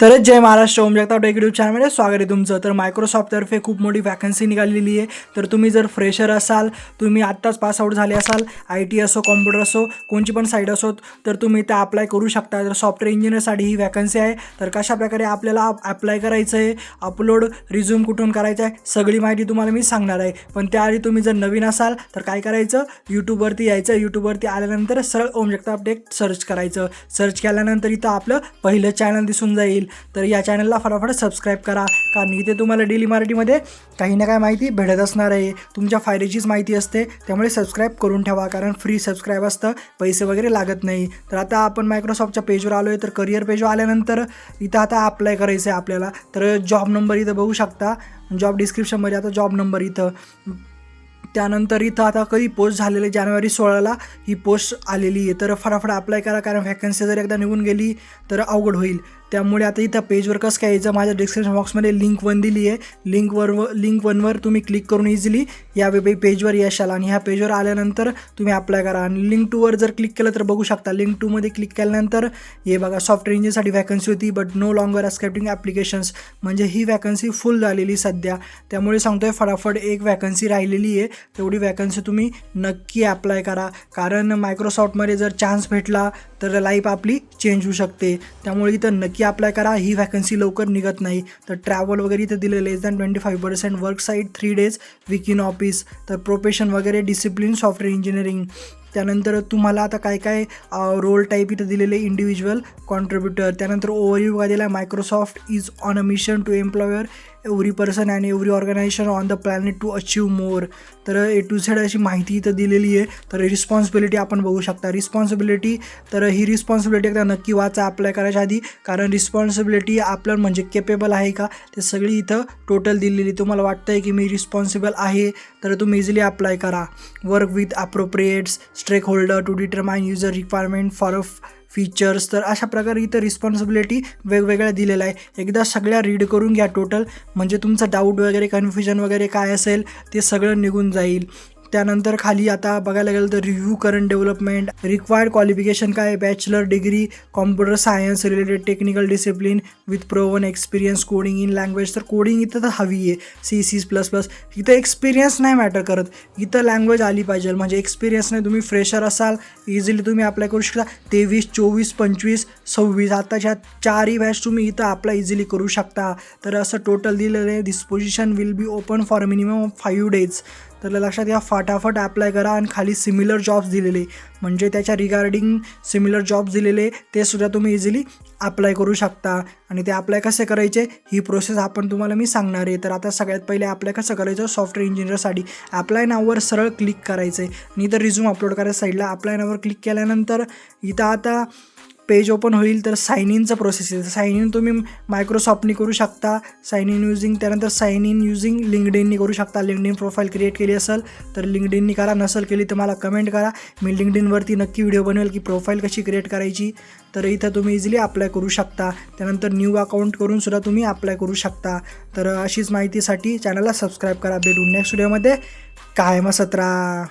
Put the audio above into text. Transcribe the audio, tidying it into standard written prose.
तर जय महाराष्ट्र, ओम Jagtap take YouTube चॅनलमध्ये स्वागत आहे तुमचं। तर मायक्रोसॉफ्टतर्फे खूप मोठी वॅकन्सी निघालेली आहे। तर तुम्ही जर फ्रेशर असाल, तुम्ही आत्ताच पासआउट झाले असाल, IT असो, कॉम्प्युटर असो, कोणची पण साईड असो, तर तुम्ही ते अप्लाय करू शकता। तर सॉफ्टवेअर इंजिनिअरसाठी ही वॅकन्सी आहे। तर कशाप्रकारे आपल्याला अप्लाय करायचं आहे, अपलोड रिझ्यूम कुठून करायचं आहे, सगळी माहिती तुम्हाला मी सांगणार आहे। पण त्याआधी तुम्ही जर नवीन असाल तर काय करायचं, यूट्यूबवरती यायचं। यूट्यूबवरती आल्यानंतर सरळ ओम जगताप टेक सर्च करायचं। सर्च केल्यानंतर इथं आपलं पहिलं चॅनल दिसून जाईल। तर या चॅनलला फटाफट सबस्क्राईब करा, कारण इथे तुम्हाला डेली मराठीमध्ये काही ना काही माहिती भेटत असणार आहे। तुमच्या फायद्याचीच माहिती असते, त्यामुळे सबस्क्राईब करून ठेवा, कारण फ्री सबस्क्राईब असतं, पैसे वगैरे लागत नाही। तर आता आपण मायक्रोसॉफ्टच्या पेजवर आलो आहे। तर करिअर पेजवर आल्यानंतर इथं आता अप्लाय करायचं आहे आपल्याला। तर जॉब नंबर इथं बघू शकता, जॉब डिस्क्रिप्शनमध्ये आता जॉब नंबर इथं। त्यानंतर इथं आता कधी पोस्ट झालेले जानेवारी 16ला ही पोस्ट आलेली आहे। तर फटाफट अप्लाय करा, कारण वॅकन्सी जर एकदा निघून गेली तर अवघड होईल। त्यामुळे आता इथं पेजवर कसं काय यायचं, माझ्या डिस्क्रिप्शन बॉक्समध्ये लिंक 1 दिली आहे। लिंक 1वर तुम्ही क्लिक करून इझिली या पेजवर यशाल, आणि ह्या पेजवर आल्यानंतर तुम्ही अप्लाय करा। आणि लिंक 2वर जर क्लिक केलं तर बघू शकता, लिंक 2मध्ये क्लिक केल्यानंतर हे बघा, सॉफ्टवेअर इंजिनिअरसाठी वॅकन्सी होती but no longer accepting applications, म्हणजे ही वॅकन्सी फुल झालेली सध्या। त्यामुळे सांगतोय फटाफट एक वॅकन्सी राहिलेली आहे, तेवढी वॅकन्सी तुम्ही नक्की अप्लाय करा, कारण मायक्रोसॉफ्टमध्ये जर चान्स भेटला तर लाईफ आपली चेंज होऊ शकते। त्यामुळे इथं नक्की अप्लाय करा, ही वॅकन्सी लवकर निघत नाही। तर ट्रॅव्हल वगैरे इथं दिले less than 25%, work site 3 days, week in office. तर प्रोफेशन वगैरे डिसिप्लिन सॉफ्टवेअर इंजिनिअरिंग। त्यानंतर तुम्हाला आता काय काय रोल टाईप इथं दिलेले, इंडिव्हिज्युअल कॉन्ट्रीब्युटर। त्यानंतर ओव्हरव्ह्यू काय दिला, Microsoft is on a mission to employer every person and every organisation on the planet to achieve more. तर A to Z अशी माहिती इथं दिलेली आहे। तर रिस्पॉन्सिबिलिटी आपण बघू शकता, रिस्पॉन्सिबिलिटी। तर ही रिस्पॉन्सिबिलिटी एकदा नक्की वाचा अप्लाय करायच्या आधी, कारण रिस्पॉन्सिबिलिटी आपलं म्हणजे केपेबल आहे का ते सगळी इथं टोटल दिलेली। तुम्हाला वाटतं आहे की मी रिस्पॉन्सिबल आहे, तर तुम्ही इझिली अप्लाय करा। Work with appropriates stakeholder to determine user requirement for a features. तर अशा प्रकारे इथं रिस्पॉन्सिबिलिटी वेगवेगळ्या दिलेल्या आहे। एकदा सगळ्या रीड करून घ्या टोटल, म्हणजे तुमचं डाऊट वगैरे, कन्फ्युजन वगैरे काय असेल ते सगळं निघून जाईल। त्यानंतर खाली आता बघायला गेलं तर review current development, required qualification काय, bachelor degree computer science related technical discipline with proven experience coding in language. तर कोडिंग इथं तर हवी आहे, C++। इथं एक्सपिरियन्स नाही मॅटर करत, इथं लँग्वेज आली पाहिजे। म्हणजे एक्सपिरियन्स नाही, तुम्ही फ्रेशर असाल इझिली तुम्ही अप्लाय करू शकता। 23, 24, 25, 26 आताच्या 4ही बॅच तुम्ही इथं अप्लाय इझिली करू शकता। तर असं टोटल दिलेलं आहे, this position will be open for minimum 5 days। तर लक्षात घ्या, फटाफट अप्लाय करा। आणि खाली सिमिलर जॉब्स दिलेले, म्हणजे त्याच्या रिगार्डिंग सिमिलर जॉब्स दिलेले, ते सुद्धा तुम्ही इझिली अप्लाय करू शकता। आणि ते अप्लाय कसे करायचे ही प्रोसेस आपण तुम्हाला मी सांगणार आहे। तर आता सगळ्यात पहिले अप्लाय कसं करायचं, सॉफ्टवेअर इंजिनिअरसाठी अप्लाय नाववर सरळ क्लिक करायचं आहे, आणि तर रिझ्यूम अपलोड करायचं साईडला। अप्लाय नाववर क्लिक केल्यानंतर इथं आता पेज ओपन होईल। तर साइन इनचं प्रोसेस आहे, साइन इन तुम्ही मायक्रोसॉफ्टनी करू शकता, साइन इन युजिंग। त्यानंतर साइन इन युजिंग लिंक्डइननी करू शकता। लिंक्डइन प्रोफाईल क्रिएट केली असेल तर लिंक्डइननी करा, नसेल केली तर मला कमेंट करा, मी लिंक्डइनवरती नक्की व्हिडिओ बनवेल की प्रोफाईल कशी क्रिएट करायची। तर इथं तुम्ही इझिली अप्लाय करू शकता। त्यानंतर न्यू अकाउंट करून सुद्धा तुम्ही अप्लाय करू शकता। तर अशीच माहितीसाठी चॅनलला सबस्क्राईब करा। भेटू नेक्स्ट व्हिडिओमध्ये, कायम असत राहा।